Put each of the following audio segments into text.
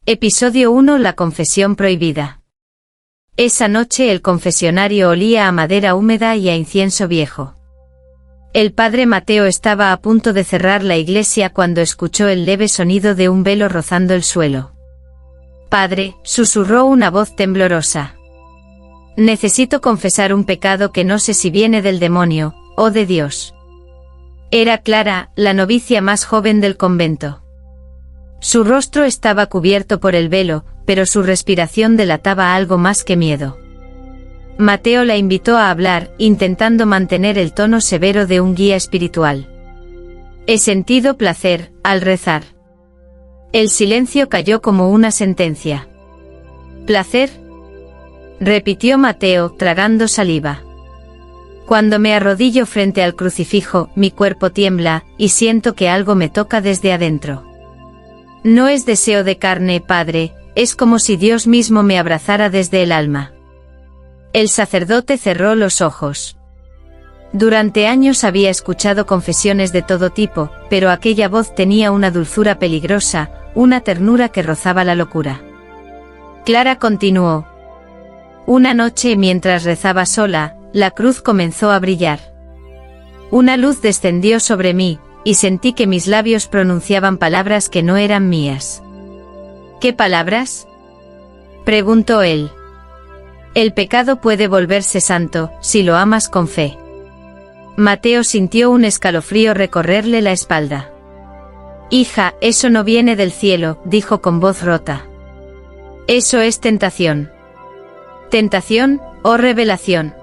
Episodio 1: La confesión prohibida. Esa noche el confesionario olía a madera húmeda y a incienso viejo. El padre Mateo estaba a punto de cerrar la iglesia cuando escuchó el leve sonido de un velo rozando el suelo. «Padre», susurró una voz temblorosa. «Necesito confesar un pecado que no sé si viene del demonio, o de Dios». Era Clara, la novicia más joven del convento. Su rostro estaba cubierto por el velo, pero su respiración delataba algo más que miedo. Mateo la invitó a hablar, intentando mantener el tono severo de un guía espiritual. «He sentido placer, al rezar». El silencio cayó como una sentencia. «¿Placer?», repitió Mateo, tragando saliva. «Cuando me arrodillo frente al crucifijo, mi cuerpo tiembla, y siento que algo me toca desde adentro. No es deseo de carne, padre, es como si Dios mismo me abrazara desde el alma». El sacerdote cerró los ojos. Durante años había escuchado confesiones de todo tipo, pero aquella voz tenía una dulzura peligrosa, una ternura que rozaba la locura. Clara continuó. «Una noche mientras rezaba sola, la cruz comenzó a brillar. Una luz descendió sobre mí, y sentí que mis labios pronunciaban palabras que no eran mías». «¿Qué palabras?», preguntó él. «El pecado puede volverse santo, si lo amas con fe». Mateo sintió un escalofrío recorrerle la espalda. «Hija, eso no viene del cielo», dijo con voz rota. «Eso es tentación». «¿Tentación, o revelación?»,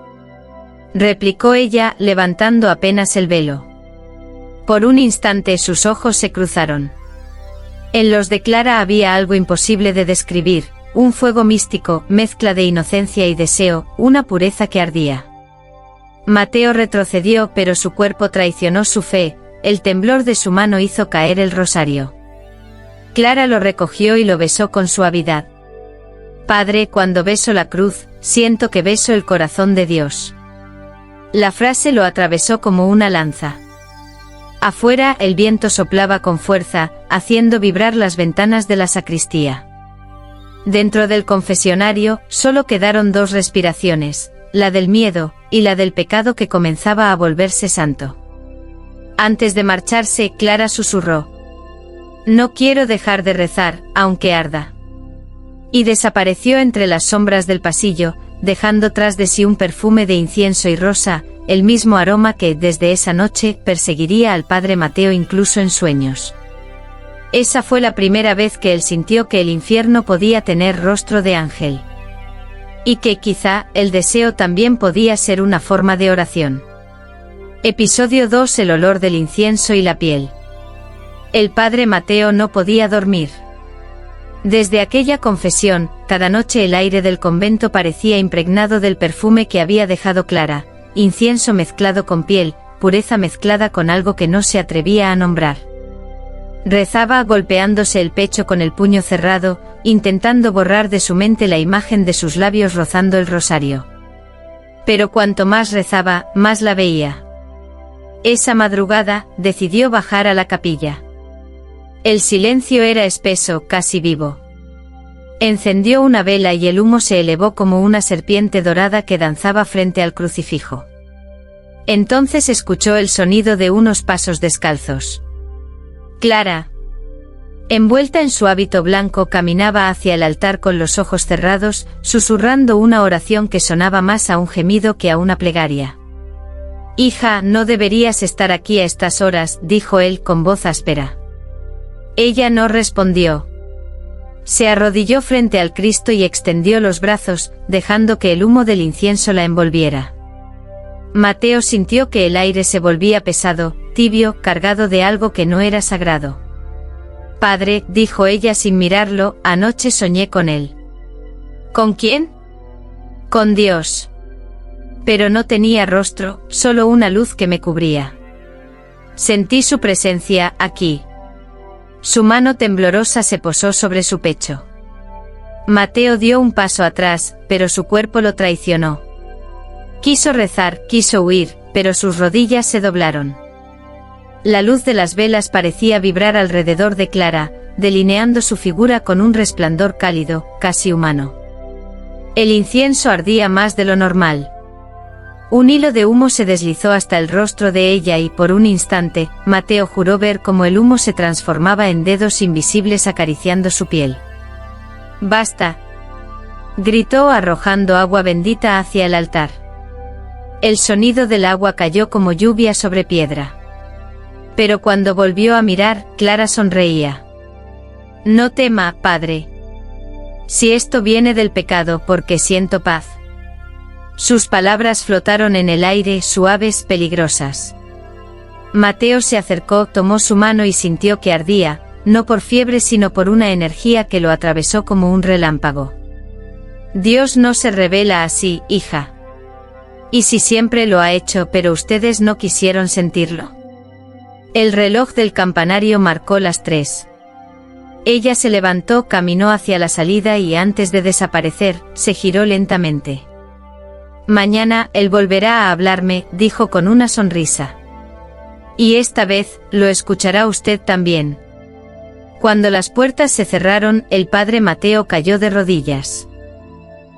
replicó ella, levantando apenas el velo. Por un instante sus ojos se cruzaron. En los de Clara había algo imposible de describir, un fuego místico, mezcla de inocencia y deseo, una pureza que ardía. Mateo retrocedió, pero su cuerpo traicionó su fe, el temblor de su mano hizo caer el rosario. Clara lo recogió y lo besó con suavidad. «Padre, cuando beso la cruz, siento que beso el corazón de Dios». La frase lo atravesó como una lanza. Afuera el viento soplaba con fuerza, haciendo vibrar las ventanas de la sacristía. Dentro del confesionario, solo quedaron dos respiraciones, la del miedo, y la del pecado que comenzaba a volverse santo. Antes de marcharse, Clara susurró: «No quiero dejar de rezar, aunque arda». Y desapareció entre las sombras del pasillo, dejando tras de sí un perfume de incienso y rosa, el mismo aroma que, desde esa noche, perseguiría al padre Mateo incluso en sueños. Esa fue la primera vez que él sintió que el infierno podía tener rostro de ángel. Y que quizá, el deseo también podía ser una forma de oración. Episodio 2: El olor del incienso y la piel. El padre Mateo no podía dormir. Desde aquella confesión, cada noche el aire del convento parecía impregnado del perfume que había dejado Clara, incienso mezclado con piel, pureza mezclada con algo que no se atrevía a nombrar. Rezaba golpeándose el pecho con el puño cerrado, intentando borrar de su mente la imagen de sus labios rozando el rosario. Pero cuanto más rezaba, más la veía. Esa madrugada, decidió bajar a la capilla. El silencio era espeso, casi vivo. Encendió una vela y el humo se elevó como una serpiente dorada que danzaba frente al crucifijo. Entonces escuchó el sonido de unos pasos descalzos. Clara, envuelta en su hábito blanco, caminaba hacia el altar con los ojos cerrados, susurrando una oración que sonaba más a un gemido que a una plegaria. «Hija, no deberías estar aquí a estas horas», dijo él con voz áspera. Ella no respondió. Se arrodilló frente al Cristo y extendió los brazos, dejando que el humo del incienso la envolviera. Mateo sintió que el aire se volvía pesado, tibio, cargado de algo que no era sagrado. «Padre», dijo ella sin mirarlo, «anoche soñé con él». «¿Con quién?». «Con Dios. Pero no tenía rostro, solo una luz que me cubría. Sentí su presencia, aquí». Su mano temblorosa se posó sobre su pecho. Mateo dio un paso atrás, pero su cuerpo lo traicionó. Quiso rezar, quiso huir, pero sus rodillas se doblaron. La luz de las velas parecía vibrar alrededor de Clara, delineando su figura con un resplandor cálido, casi humano. El incienso ardía más de lo normal. Un hilo de humo se deslizó hasta el rostro de ella y por un instante, Mateo juró ver cómo el humo se transformaba en dedos invisibles acariciando su piel. «¡Basta!», gritó arrojando agua bendita hacia el altar. El sonido del agua cayó como lluvia sobre piedra. Pero cuando volvió a mirar, Clara sonreía. «No tema, padre. Si esto viene del pecado, porque siento paz». Sus palabras flotaron en el aire, suaves, peligrosas. Mateo se acercó, tomó su mano y sintió que ardía, no por fiebre sino por una energía que lo atravesó como un relámpago. «Dios no se revela así, hija. Y si siempre lo ha hecho, pero ustedes no quisieron sentirlo». El reloj del campanario marcó las 3. Ella se levantó, caminó hacia la salida y antes de desaparecer, se giró lentamente. «Mañana él volverá a hablarme», dijo con una sonrisa. «Y esta vez, lo escuchará usted también». Cuando las puertas se cerraron, el padre Mateo cayó de rodillas.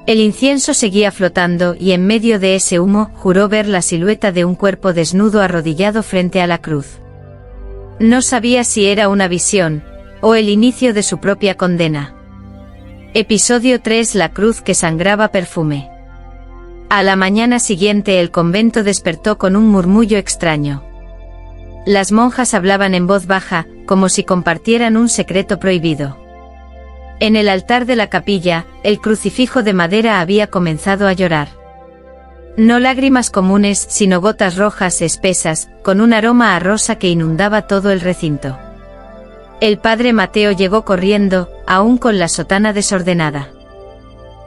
El incienso seguía flotando y en medio de ese humo, juró ver la silueta de un cuerpo desnudo arrodillado frente a la cruz. No sabía si era una visión, o el inicio de su propia condena. Episodio 3: La cruz que sangraba perfume. A la mañana siguiente el convento despertó con un murmullo extraño. Las monjas hablaban en voz baja, como si compartieran un secreto prohibido. En el altar de la capilla, el crucifijo de madera había comenzado a llorar. No lágrimas comunes, sino gotas rojas espesas, con un aroma a rosa que inundaba todo el recinto. El padre Mateo llegó corriendo, aún con la sotana desordenada.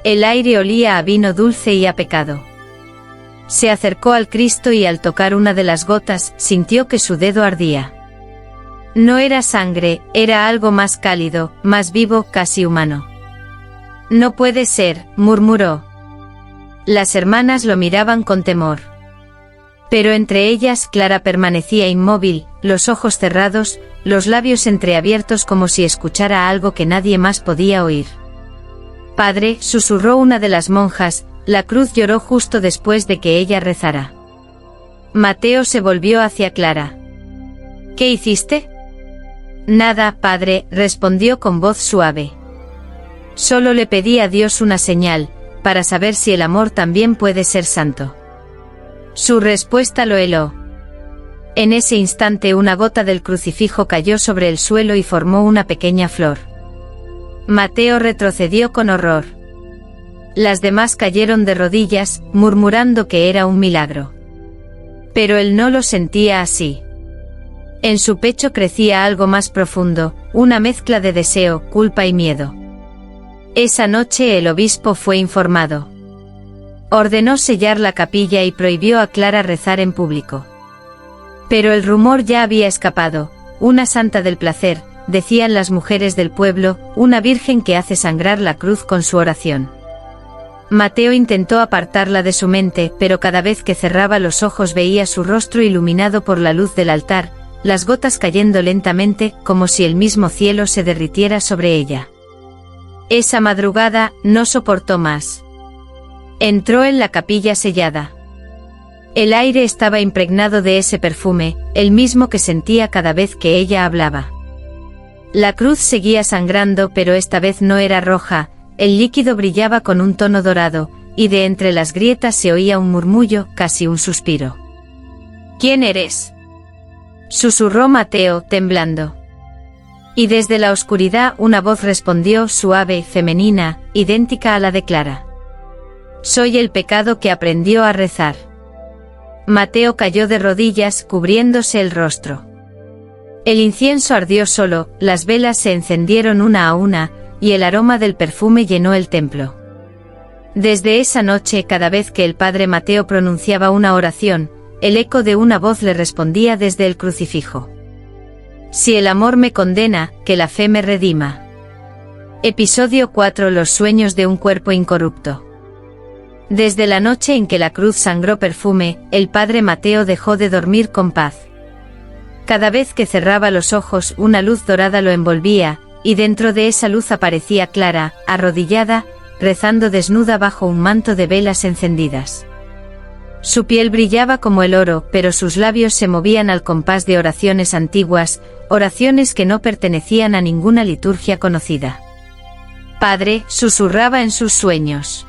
El aire olía a vino dulce y a pecado. Se acercó al Cristo y al tocar una de las gotas, sintió que su dedo ardía. No era sangre, era algo más cálido, más vivo, casi humano. «No puede ser», murmuró. Las hermanas lo miraban con temor. Pero entre ellas Clara permanecía inmóvil, los ojos cerrados, los labios entreabiertos como si escuchara algo que nadie más podía oír. «Padre», susurró una de las monjas, la cruz lloró justo después de que ella rezara. Mateo se volvió hacia Clara. «¿Qué hiciste?» «Nada, padre», respondió con voz suave. «Solo le pedí a Dios una señal, para saber si el amor también puede ser santo». Su respuesta lo heló. En ese instante una gota del crucifijo cayó sobre el suelo y formó una pequeña flor. Mateo retrocedió con horror. Las demás cayeron de rodillas, murmurando que era un milagro. Pero él no lo sentía así. En su pecho crecía algo más profundo, una mezcla de deseo, culpa y miedo. Esa noche el obispo fue informado. Ordenó sellar la capilla y prohibió a Clara rezar en público. Pero el rumor ya había escapado, una santa del placer, decían las mujeres del pueblo, una virgen que hace sangrar la cruz con su oración. Mateo intentó apartarla de su mente, pero cada vez que cerraba los ojos veía su rostro iluminado por la luz del altar, las gotas cayendo lentamente, como si el mismo cielo se derritiera sobre ella. Esa madrugada, no soportó más. Entró en la capilla sellada. El aire estaba impregnado de ese perfume, el mismo que sentía cada vez que ella hablaba. La cruz seguía sangrando, pero esta vez no era roja, el líquido brillaba con un tono dorado, y de entre las grietas se oía un murmullo, casi un suspiro. «¿Quién eres?», susurró Mateo, temblando. Y desde la oscuridad una voz respondió, suave, femenina, idéntica a la de Clara. «Soy el pecado que aprendió a rezar». Mateo cayó de rodillas, cubriéndose el rostro. El incienso ardió solo, las velas se encendieron una a una, y el aroma del perfume llenó el templo. Desde esa noche, cada vez que el padre Mateo pronunciaba una oración, el eco de una voz le respondía desde el crucifijo. «Si el amor me condena, que la fe me redima». Episodio 4: Los sueños de un cuerpo incorrupto. Desde la noche en que la cruz sangró perfume, el padre Mateo dejó de dormir con paz. Cada vez que cerraba los ojos, una luz dorada lo envolvía, y dentro de esa luz aparecía Clara, arrodillada, rezando desnuda bajo un manto de velas encendidas. Su piel brillaba como el oro, pero sus labios se movían al compás de oraciones antiguas, oraciones que no pertenecían a ninguna liturgia conocida. Padre, susurraba en sus sueños.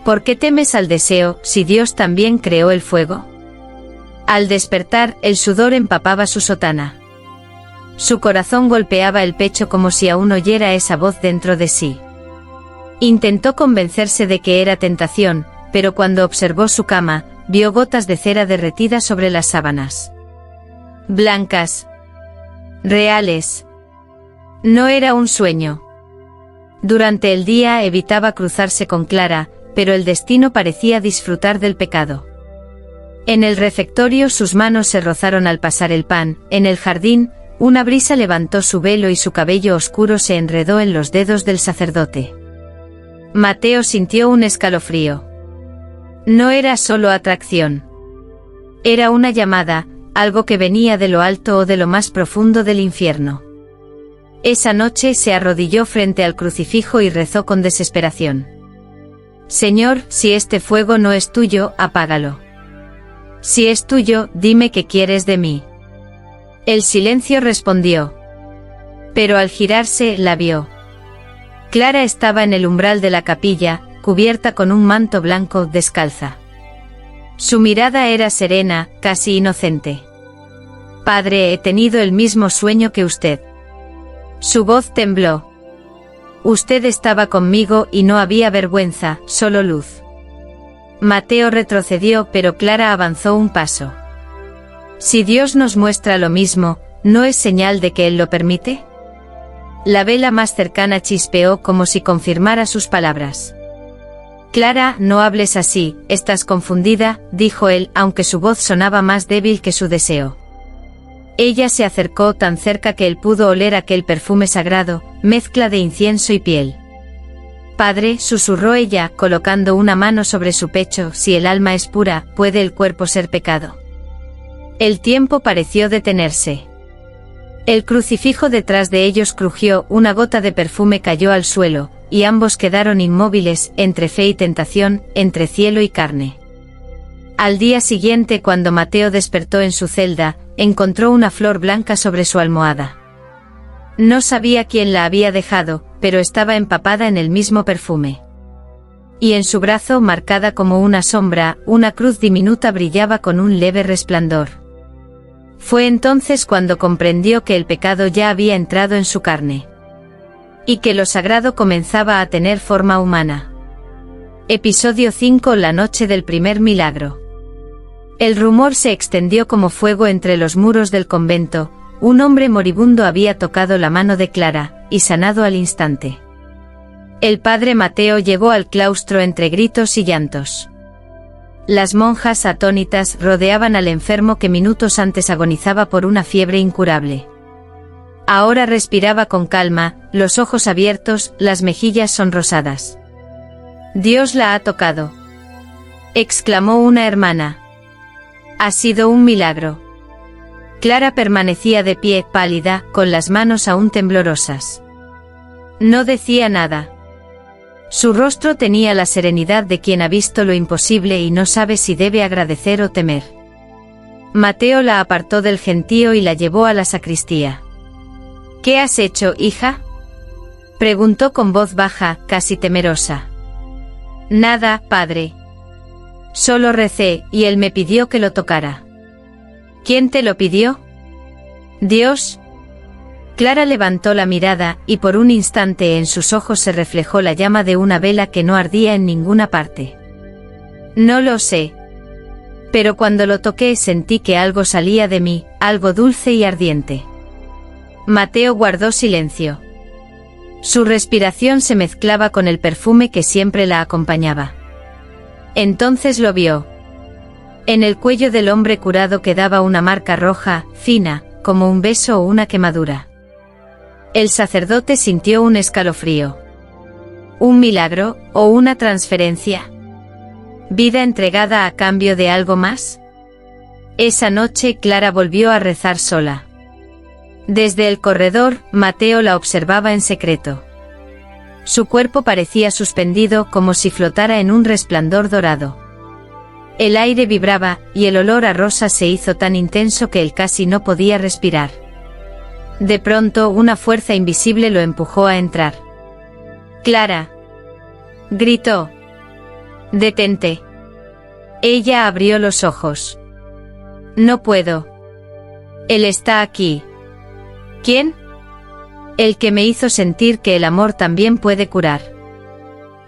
¿Por qué temes al deseo, si Dios también creó el fuego? Al despertar, el sudor empapaba su sotana. Su corazón golpeaba el pecho como si aún oyera esa voz dentro de sí. Intentó convencerse de que era tentación, pero cuando observó su cama, vio gotas de cera derretidas sobre las sábanas. Blancas. Reales. No era un sueño. Durante el día evitaba cruzarse con Clara, pero el destino parecía disfrutar del pecado. En el refectorio sus manos se rozaron al pasar el pan, en el jardín, una brisa levantó su velo y su cabello oscuro se enredó en los dedos del sacerdote. Mateo sintió un escalofrío. No era solo atracción. Era una llamada, algo que venía de lo alto o de lo más profundo del infierno. Esa noche se arrodilló frente al crucifijo y rezó con desesperación. Señor, si este fuego no es tuyo, apágalo. Si es tuyo, dime qué quieres de mí. El silencio respondió. Pero al girarse, la vio. Clara estaba en el umbral de la capilla, cubierta con un manto blanco, descalza. Su mirada era serena, casi inocente. Padre, he tenido el mismo sueño que usted. Su voz tembló. Usted estaba conmigo y no había vergüenza, solo luz. Mateo retrocedió, pero Clara avanzó un paso. Si Dios nos muestra lo mismo, ¿no es señal de que Él lo permite? La vela más cercana chispeó como si confirmara sus palabras. Clara, no hables así, estás confundida, dijo él, aunque su voz sonaba más débil que su deseo. Ella se acercó tan cerca que él pudo oler aquel perfume sagrado, mezcla de incienso y piel. Padre, susurró ella, colocando una mano sobre su pecho, si el alma es pura, ¿puede el cuerpo ser pecado? El tiempo pareció detenerse. El crucifijo detrás de ellos crujió, una gota de perfume cayó al suelo, y ambos quedaron inmóviles, entre fe y tentación, entre cielo y carne. Al día siguiente, cuando Mateo despertó en su celda, encontró una flor blanca sobre su almohada. No sabía quién la había dejado, pero estaba empapada en el mismo perfume. Y en su brazo, marcada como una sombra, una cruz diminuta brillaba con un leve resplandor. Fue entonces cuando comprendió que el pecado ya había entrado en su carne. Y que lo sagrado comenzaba a tener forma humana. Episodio 5: La noche del primer milagro. El rumor se extendió como fuego entre los muros del convento. Un hombre moribundo había tocado la mano de Clara, y sanado al instante. El padre Mateo llegó al claustro entre gritos y llantos. Las monjas atónitas rodeaban al enfermo que minutos antes agonizaba por una fiebre incurable. Ahora respiraba con calma, los ojos abiertos, las mejillas sonrosadas. Dios la ha tocado, exclamó una hermana. Ha sido un milagro. Clara permanecía de pie, pálida, con las manos aún temblorosas. No decía nada. Su rostro tenía la serenidad de quien ha visto lo imposible y no sabe si debe agradecer o temer. Mateo la apartó del gentío y la llevó a la sacristía. ¿Qué has hecho, hija?, preguntó con voz baja, casi temerosa. Nada, padre. Solo recé, y él me pidió que lo tocara. ¿Quién te lo pidió? ¿Dios? Clara levantó la mirada, y por un instante en sus ojos se reflejó la llama de una vela que no ardía en ninguna parte. No lo sé. Pero cuando lo toqué sentí que algo salía de mí, algo dulce y ardiente. Mateo guardó silencio. Su respiración se mezclaba con el perfume que siempre la acompañaba. Entonces lo vio. En el cuello del hombre curado quedaba una marca roja, fina, como un beso o una quemadura. El sacerdote sintió un escalofrío. ¿Un milagro, o una transferencia? ¿Vida entregada a cambio de algo más? Esa noche Clara volvió a rezar sola. Desde el corredor, Mateo la observaba en secreto. Su cuerpo parecía suspendido como si flotara en un resplandor dorado. El aire vibraba, y el olor a rosas se hizo tan intenso que él casi no podía respirar. De pronto, una fuerza invisible lo empujó a entrar. «Clara», gritó. «Detente». Ella abrió los ojos. «No puedo. Él está aquí». «¿Quién?» «El que me hizo sentir que el amor también puede curar».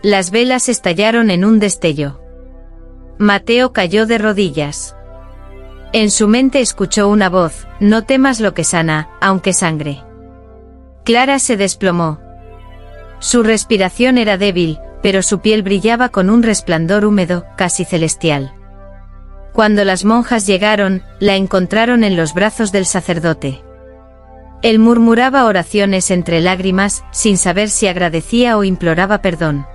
Las velas estallaron en un destello. Mateo cayó de rodillas. En su mente escuchó una voz: «No temas lo que sana, aunque sangre». Clara se desplomó. Su respiración era débil, pero su piel brillaba con un resplandor húmedo, casi celestial. Cuando las monjas llegaron, la encontraron en los brazos del sacerdote. Él murmuraba oraciones entre lágrimas, sin saber si agradecía o imploraba perdón.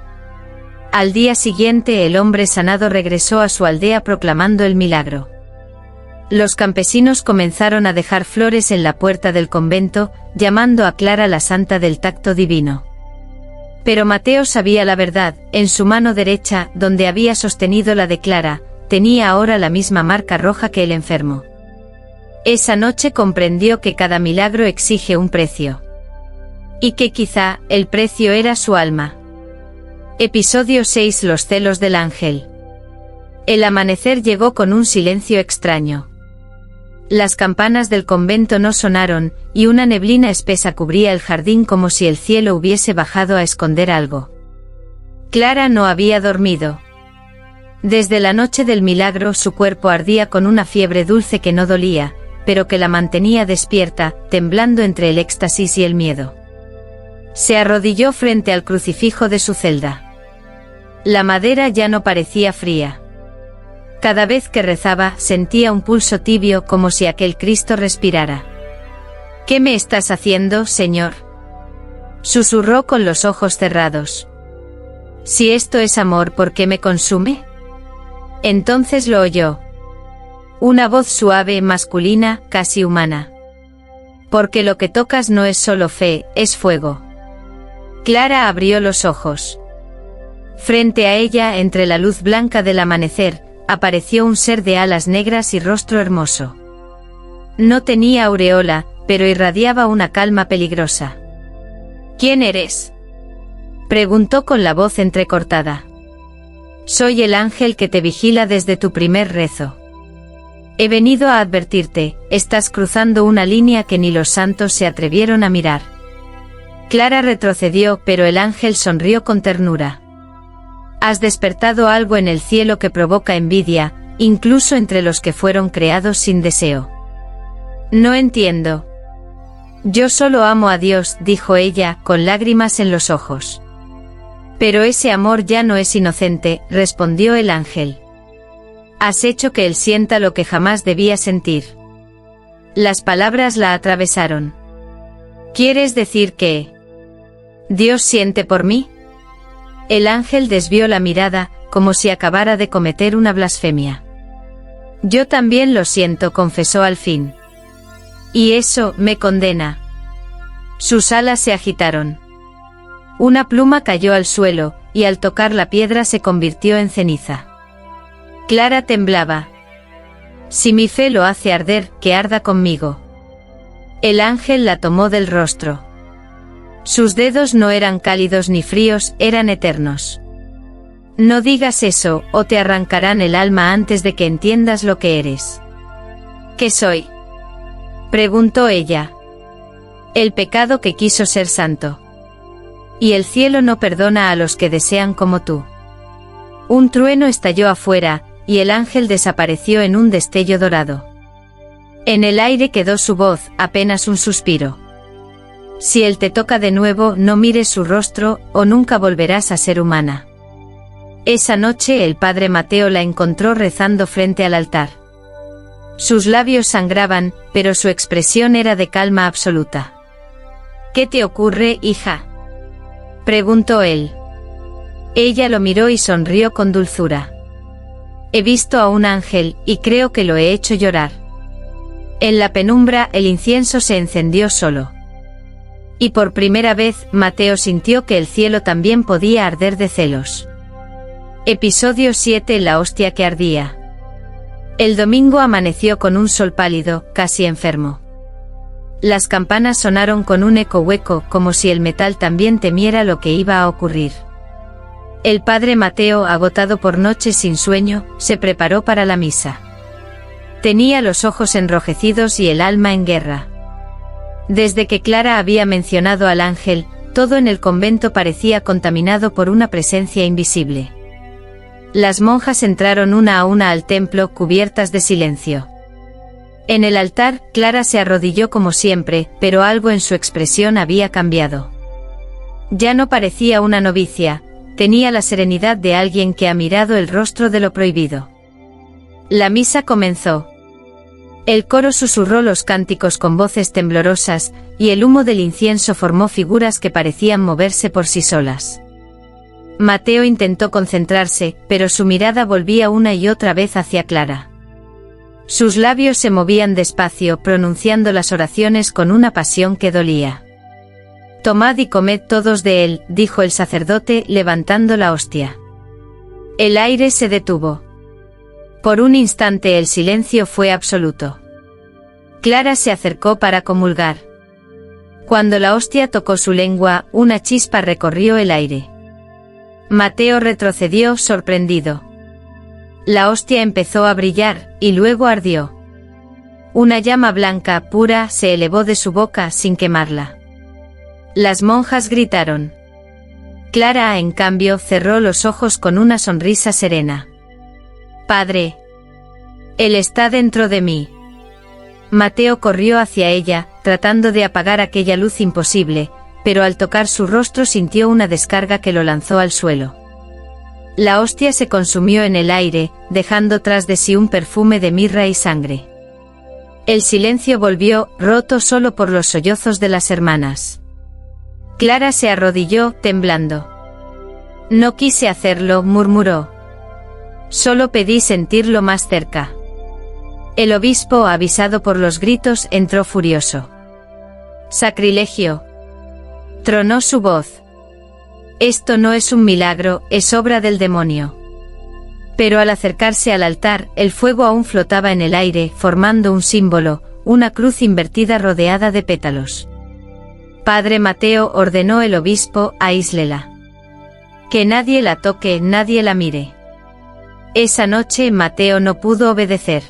Al día siguiente el hombre sanado regresó a su aldea proclamando el milagro. Los campesinos comenzaron a dejar flores en la puerta del convento, llamando a Clara la santa del tacto divino. Pero Mateo sabía la verdad: en su mano derecha, donde había sostenido la de Clara, tenía ahora la misma marca roja que el enfermo. Esa noche comprendió que cada milagro exige un precio. Y que quizá, el precio era su alma. Episodio 6: Los celos del ángel. El amanecer llegó con un silencio extraño. Las campanas del convento no sonaron, y una neblina espesa cubría el jardín como si el cielo hubiese bajado a esconder algo. Clara no había dormido. Desde la noche del milagro su cuerpo ardía con una fiebre dulce que no dolía, pero que la mantenía despierta, temblando entre el éxtasis y el miedo. Se arrodilló frente al crucifijo de su celda. La madera ya no parecía fría. Cada vez que rezaba, sentía un pulso tibio como si aquel Cristo respirara. «¿Qué me estás haciendo, Señor?», susurró con los ojos cerrados. «Si esto es amor, ¿por qué me consume?». Entonces lo oyó. Una voz suave, masculina, casi humana. «Porque lo que tocas no es solo fe, es fuego». Clara abrió los ojos. Frente a ella, entre la luz blanca del amanecer, apareció un ser de alas negras y rostro hermoso. No tenía aureola, pero irradiaba una calma peligrosa. «¿Quién eres?», preguntó con la voz entrecortada. «Soy el ángel que te vigila desde tu primer rezo. He venido a advertirte, estás cruzando una línea que ni los santos se atrevieron a mirar». Clara retrocedió, pero el ángel sonrió con ternura. «Has despertado algo en el cielo que provoca envidia, incluso entre los que fueron creados sin deseo». «No entiendo». «Yo solo amo a Dios», dijo ella, con lágrimas en los ojos. «Pero ese amor ya no es inocente», respondió el ángel. «Has hecho que él sienta lo que jamás debía sentir». Las palabras la atravesaron. «¿Quieres decir que Dios siente por mí?». El ángel desvió la mirada, como si acabara de cometer una blasfemia. «Yo también lo siento», confesó al fin. «Y eso me condena». Sus alas se agitaron. Una pluma cayó al suelo, y al tocar la piedra se convirtió en ceniza. Clara temblaba. «Si mi fe lo hace arder, que arda conmigo». El ángel la tomó del rostro. Sus dedos no eran cálidos ni fríos, eran eternos. «No digas eso, o te arrancarán el alma antes de que entiendas lo que eres». «¿Qué soy?», preguntó ella. «El pecado que quiso ser santo. Y el cielo no perdona a los que desean como tú». Un trueno estalló afuera, y el ángel desapareció en un destello dorado. En el aire quedó su voz, apenas un suspiro. «Si él te toca de nuevo, no mires su rostro, o nunca volverás a ser humana». Esa noche el padre Mateo la encontró rezando frente al altar. Sus labios sangraban, pero su expresión era de calma absoluta. «¿Qué te ocurre, hija?», preguntó él. Ella lo miró y sonrió con dulzura. «He visto a un ángel, y creo que lo he hecho llorar». En la penumbra el incienso se encendió solo. Y por primera vez, Mateo sintió que el cielo también podía arder de celos. Episodio 7. La hostia que ardía. El domingo amaneció con un sol pálido, casi enfermo. Las campanas sonaron con un eco hueco, como si el metal también temiera lo que iba a ocurrir. El padre Mateo, agotado por noches sin sueño, se preparó para la misa. Tenía los ojos enrojecidos y el alma en guerra. Desde que Clara había mencionado al ángel, todo en el convento parecía contaminado por una presencia invisible. Las monjas entraron una a una al templo, cubiertas de silencio. En el altar, Clara se arrodilló como siempre, pero algo en su expresión había cambiado. Ya no parecía una novicia, tenía la serenidad de alguien que ha mirado el rostro de lo prohibido. La misa comenzó. El coro susurró los cánticos con voces temblorosas, y el humo del incienso formó figuras que parecían moverse por sí solas. Mateo intentó concentrarse, pero su mirada volvía una y otra vez hacia Clara. Sus labios se movían despacio, pronunciando las oraciones con una pasión que dolía. «Tomad y comed todos de él», dijo el sacerdote, levantando la hostia. El aire se detuvo. Por un instante el silencio fue absoluto. Clara se acercó para comulgar. Cuando la hostia tocó su lengua, una chispa recorrió el aire. Mateo retrocedió, sorprendido. La hostia empezó a brillar, y luego ardió. Una llama blanca, pura, se elevó de su boca sin quemarla. Las monjas gritaron. Clara, en cambio, cerró los ojos con una sonrisa serena. «Padre. Él está dentro de mí». Mateo corrió hacia ella, tratando de apagar aquella luz imposible, pero al tocar su rostro sintió una descarga que lo lanzó al suelo. La hostia se consumió en el aire, dejando tras de sí un perfume de mirra y sangre. El silencio volvió, roto solo por los sollozos de las hermanas. Clara se arrodilló, temblando. «No quise hacerlo», murmuró. «Solo pedí sentirlo más cerca». El obispo, avisado por los gritos, entró furioso. «Sacrilegio», tronó su voz. «Esto no es un milagro, es obra del demonio». Pero al acercarse al altar, el fuego aún flotaba en el aire, formando un símbolo, una cruz invertida rodeada de pétalos. «Padre Mateo», ordenó el obispo, «aíslela. Que nadie la toque, nadie la mire». Esa noche Mateo no pudo obedecer.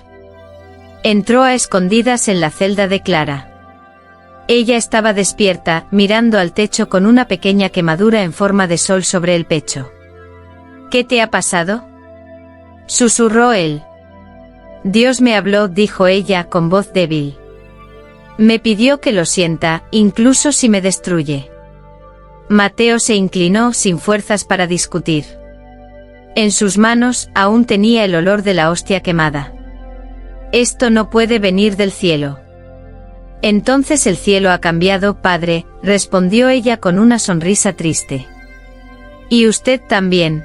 Entró a escondidas en la celda de Clara. Ella estaba despierta, mirando al techo con una pequeña quemadura en forma de sol sobre el pecho. «¿Qué te ha pasado?», susurró él. «Dios me habló», dijo ella con voz débil. «Me pidió que lo sienta, incluso si me destruye». Mateo se inclinó sin fuerzas para discutir. En sus manos aún tenía el olor de la hostia quemada. «Esto no puede venir del cielo». «Entonces el cielo ha cambiado, padre», respondió ella con una sonrisa triste. «Y usted también».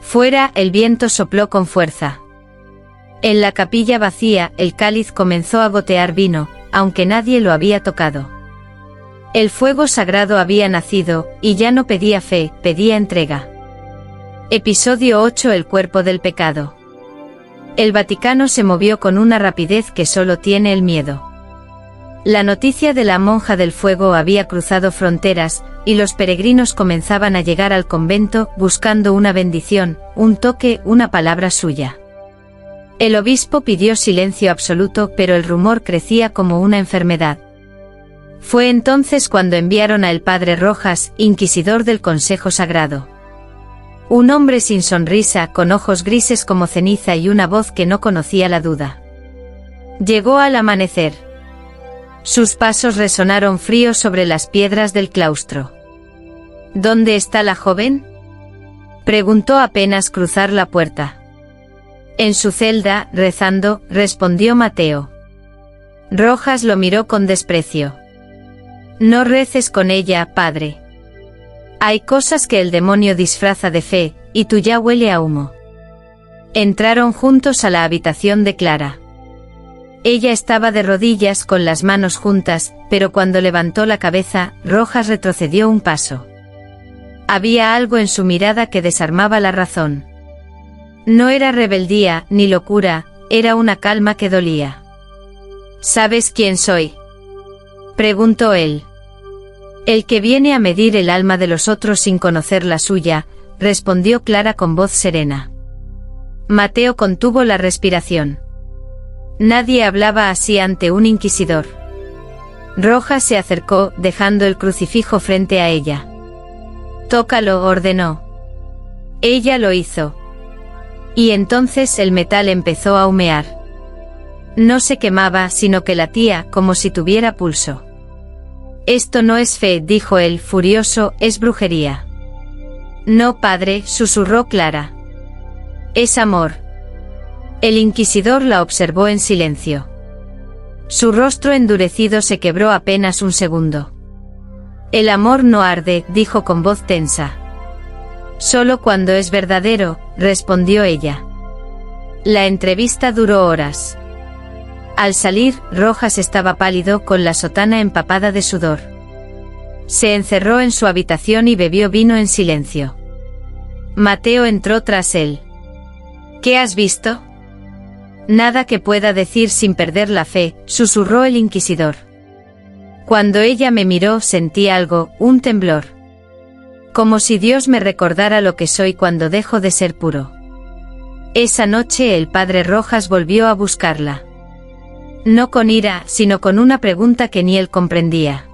Fuera, el viento sopló con fuerza. En la capilla vacía, el cáliz comenzó a gotear vino, aunque nadie lo había tocado. El fuego sagrado había nacido, y ya no pedía fe, pedía entrega. Episodio 8. El cuerpo del pecado. El Vaticano se movió con una rapidez que solo tiene el miedo. La noticia de la monja del fuego había cruzado fronteras, y los peregrinos comenzaban a llegar al convento buscando una bendición, un toque, una palabra suya. El obispo pidió silencio absoluto, pero el rumor crecía como una enfermedad. Fue entonces cuando enviaron a el padre Rojas, inquisidor del Consejo Sagrado. Un hombre sin sonrisa, con ojos grises como ceniza y una voz que no conocía la duda. Llegó al amanecer. Sus pasos resonaron fríos sobre las piedras del claustro. «¿Dónde está la joven?», preguntó apenas cruzar la puerta. «En su celda, rezando», respondió Mateo. Rojas lo miró con desprecio. «No reces con ella, padre. Hay cosas que el demonio disfraza de fe, y tú ya huele a humo». Entraron juntos a la habitación de Clara. Ella estaba de rodillas con las manos juntas, pero cuando levantó la cabeza, Rojas retrocedió un paso. Había algo en su mirada que desarmaba la razón. No era rebeldía ni locura, era una calma que dolía. ¿Sabes quién soy?, preguntó él. El que viene a medir el alma de los otros sin conocer la suya, respondió Clara con voz serena. Mateo contuvo la respiración. Nadie hablaba así ante un inquisidor. Rojas se acercó, dejando el crucifijo frente a ella. Tócalo, ordenó. Ella lo hizo. Y entonces el metal empezó a humear. No se quemaba, sino que latía, como si tuviera pulso. Esto no es fe, dijo él, furioso, es brujería. No, padre, susurró Clara. Es amor. El inquisidor la observó en silencio. Su rostro endurecido se quebró apenas un segundo. El amor no arde, dijo con voz tensa. Solo cuando es verdadero, respondió ella. La entrevista duró horas. Al salir, Rojas estaba pálido con la sotana empapada de sudor. Se encerró en su habitación y bebió vino en silencio. Mateo entró tras él. ¿Qué has visto? Nada que pueda decir sin perder la fe, susurró el inquisidor. Cuando ella me miró sentí algo, un temblor. Como si Dios me recordara lo que soy cuando dejo de ser puro. Esa noche el padre Rojas volvió a buscarla. No con ira, sino con una pregunta que ni él comprendía.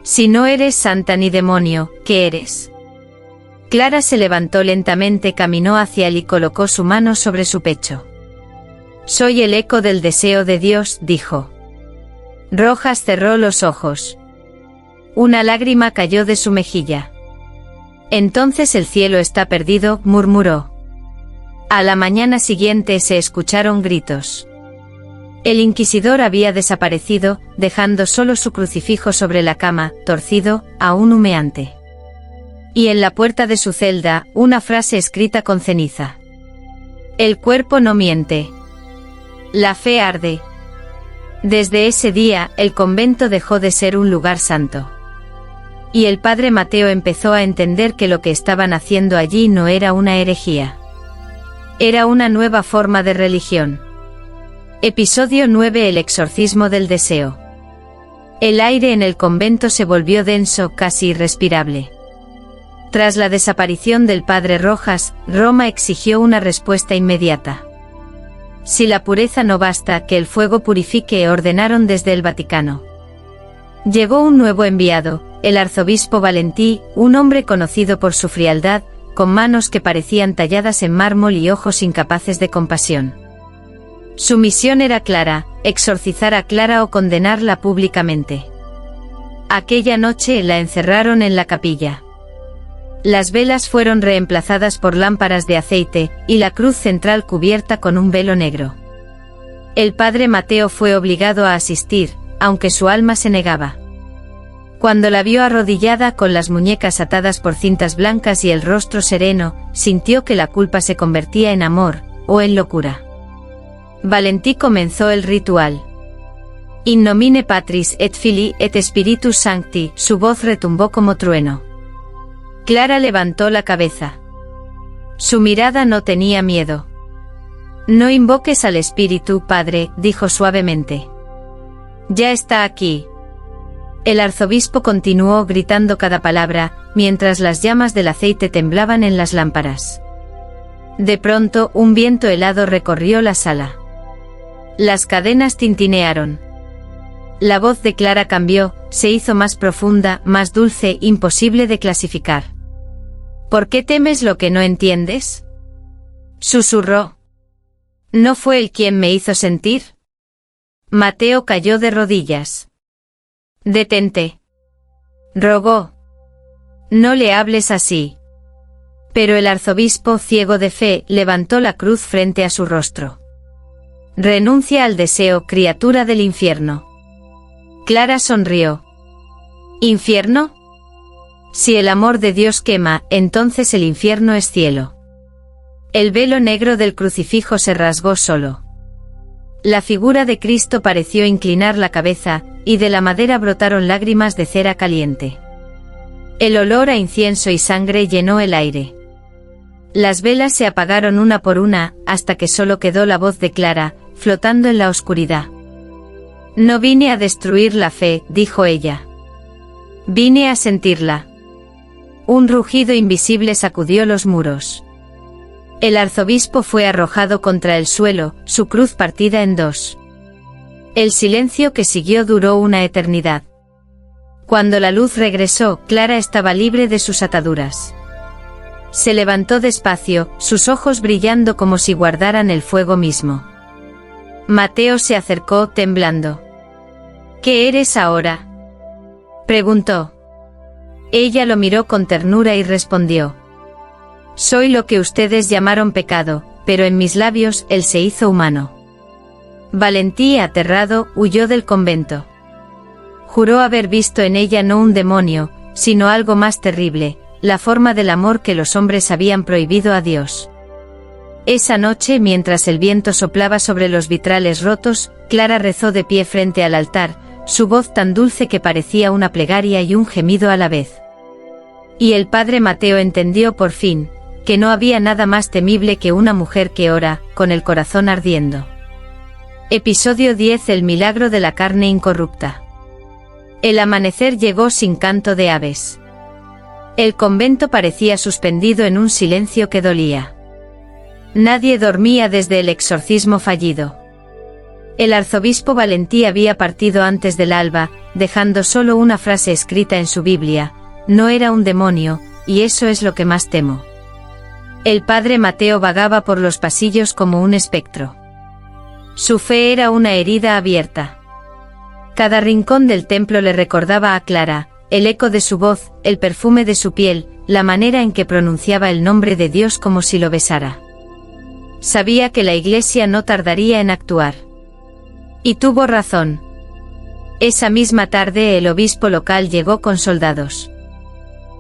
Si no eres santa ni demonio, ¿qué eres? Clara se levantó lentamente, caminó hacia él y colocó su mano sobre su pecho. Soy el eco del deseo de Dios, dijo. Rojas cerró los ojos. Una lágrima cayó de su mejilla. Entonces el cielo está perdido, murmuró. A la mañana siguiente se escucharon gritos. El inquisidor había desaparecido, dejando solo su crucifijo sobre la cama, torcido, aún humeante. Y en la puerta de su celda, una frase escrita con ceniza. El cuerpo no miente. La fe arde. Desde ese día, el convento dejó de ser un lugar santo. Y el padre Mateo empezó a entender que lo que estaban haciendo allí no era una herejía. Era una nueva forma de religión. Episodio 9: El exorcismo del deseo. El aire en el convento se volvió denso, casi irrespirable. Tras la desaparición del padre Rojas, Roma exigió una respuesta inmediata. Si la pureza no basta, que el fuego purifique, ordenaron desde el Vaticano. Llegó un nuevo enviado, el arzobispo Valentí, un hombre conocido por su frialdad, con manos que parecían talladas en mármol y ojos incapaces de compasión. Su misión era clara: exorcizar a Clara o condenarla públicamente. Aquella noche la encerraron en la capilla. Las velas fueron reemplazadas por lámparas de aceite, y la cruz central cubierta con un velo negro. El padre Mateo fue obligado a asistir, aunque su alma se negaba. Cuando la vio arrodillada con las muñecas atadas por cintas blancas y el rostro sereno, sintió que la culpa se convertía en amor, o en locura. Valentí comenzó el ritual. In nomine Patris et Filii et Spiritus Sancti, su voz retumbó como trueno. Clara levantó la cabeza. Su mirada no tenía miedo. No invoques al Espíritu, padre, dijo suavemente. Ya está aquí. El arzobispo continuó gritando cada palabra, mientras las llamas del aceite temblaban en las lámparas. De pronto, un viento helado recorrió la sala. Las cadenas tintinearon. La voz de Clara cambió, se hizo más profunda, más dulce, imposible de clasificar. ¿Por qué temes lo que no entiendes?, susurró. ¿No fue él quien me hizo sentir? Mateo cayó de rodillas. Detente, rogó. No le hables así. Pero el arzobispo, ciego de fe, levantó la cruz frente a su rostro. Renuncia al deseo, criatura del infierno. Clara sonrió. ¿Infierno? Si el amor de Dios quema, entonces el infierno es cielo. El velo negro del crucifijo se rasgó solo. La figura de Cristo pareció inclinar la cabeza, y de la madera brotaron lágrimas de cera caliente. El olor a incienso y sangre llenó el aire. Las velas se apagaron una por una, hasta que solo quedó la voz de Clara, flotando en la oscuridad. «No vine a destruir la fe», dijo ella. «Vine a sentirla». Un rugido invisible sacudió los muros. El arzobispo fue arrojado contra el suelo, su cruz partida en dos. El silencio que siguió duró una eternidad. Cuando la luz regresó, Clara estaba libre de sus ataduras. Se levantó despacio, sus ojos brillando como si guardaran el fuego mismo. Mateo se acercó, temblando. «¿Qué eres ahora?», preguntó. Ella lo miró con ternura y respondió. «Soy lo que ustedes llamaron pecado, pero en mis labios él se hizo humano». Valentí, aterrado, huyó del convento. Juró haber visto en ella no un demonio, sino algo más terrible, la forma del amor que los hombres habían prohibido a Dios. Esa noche, mientras el viento soplaba sobre los vitrales rotos, Clara rezó de pie frente al altar, su voz tan dulce que parecía una plegaria y un gemido a la vez. Y el padre Mateo entendió por fin, que no había nada más temible que una mujer que ora, con el corazón ardiendo. Episodio 10: El milagro de la carne incorrupta. El amanecer llegó sin canto de aves. El convento parecía suspendido en un silencio que dolía. Nadie dormía desde el exorcismo fallido. El arzobispo Valentí había partido antes del alba, dejando solo una frase escrita en su Biblia: «No era un demonio, y eso es lo que más temo». El padre Mateo vagaba por los pasillos como un espectro. Su fe era una herida abierta. Cada rincón del templo le recordaba a Clara, el eco de su voz, el perfume de su piel, la manera en que pronunciaba el nombre de Dios como si lo besara. Sabía que la iglesia no tardaría en actuar. Y tuvo razón. Esa misma tarde el obispo local llegó con soldados.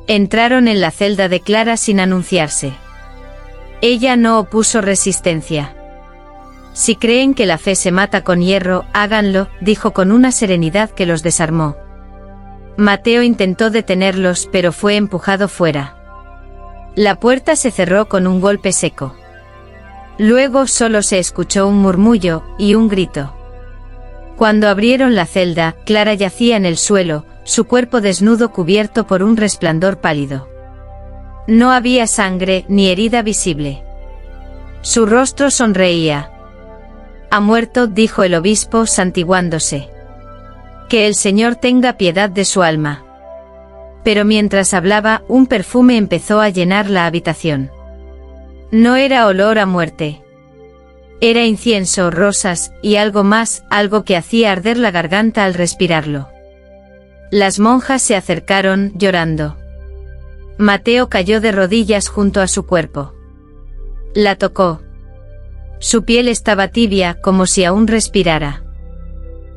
Entraron en la celda de Clara sin anunciarse. Ella no opuso resistencia. «Si creen que la fe se mata con hierro, háganlo», dijo con una serenidad que los desarmó. Mateo intentó detenerlos, pero fue empujado fuera. La puerta se cerró con un golpe seco. Luego solo se escuchó un murmullo y un grito. Cuando abrieron la celda, Clara yacía en el suelo, su cuerpo desnudo cubierto por un resplandor pálido. No había sangre ni herida visible. Su rostro sonreía. «Ha muerto», dijo el obispo santiguándose. «Que el Señor tenga piedad de su alma». Pero mientras hablaba, un perfume empezó a llenar la habitación. No era olor a muerte. Era incienso, rosas, y algo más, algo que hacía arder la garganta al respirarlo. Las monjas se acercaron, llorando. Mateo cayó de rodillas junto a su cuerpo. La tocó. Su piel estaba tibia, como si aún respirara.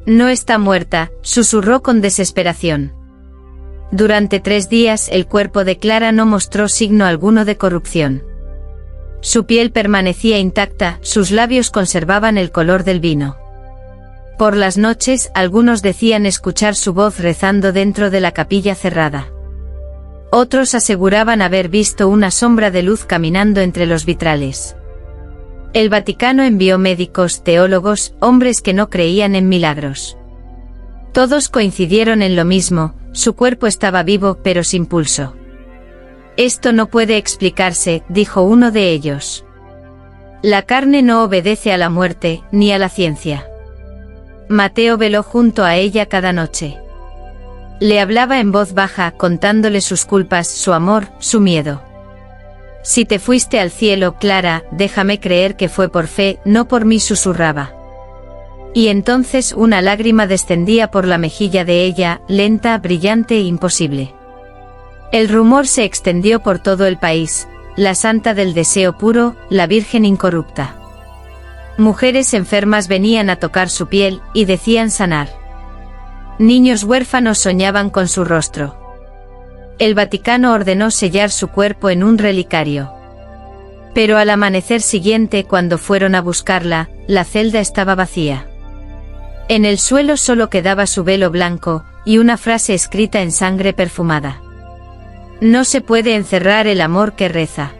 «No está muerta», susurró con desesperación. Durante 3 días el cuerpo de Clara no mostró signo alguno de corrupción. Su piel permanecía intacta, sus labios conservaban el color del vino. Por las noches, algunos decían escuchar su voz rezando dentro de la capilla cerrada. Otros aseguraban haber visto una sombra de luz caminando entre los vitrales. El Vaticano envió médicos, teólogos, hombres que no creían en milagros. Todos coincidieron en lo mismo: su cuerpo estaba vivo pero sin pulso. «Esto no puede explicarse», dijo uno de ellos. «La carne no obedece a la muerte, ni a la ciencia». Mateo veló junto a ella cada noche. Le hablaba en voz baja, contándole sus culpas, su amor, su miedo. «Si te fuiste al cielo, Clara, déjame creer que fue por fe, no por mí», susurraba. Y entonces una lágrima descendía por la mejilla de ella, lenta, brillante e imposible. El rumor se extendió por todo el país: la santa del deseo puro, la virgen incorrupta. Mujeres enfermas venían a tocar su piel, y decían sanar. Niños huérfanos soñaban con su rostro. El Vaticano ordenó sellar su cuerpo en un relicario. Pero al amanecer siguiente, cuando fueron a buscarla, la celda estaba vacía. En el suelo solo quedaba su velo blanco, y una frase escrita en sangre perfumada. No se puede encerrar el amor que reza.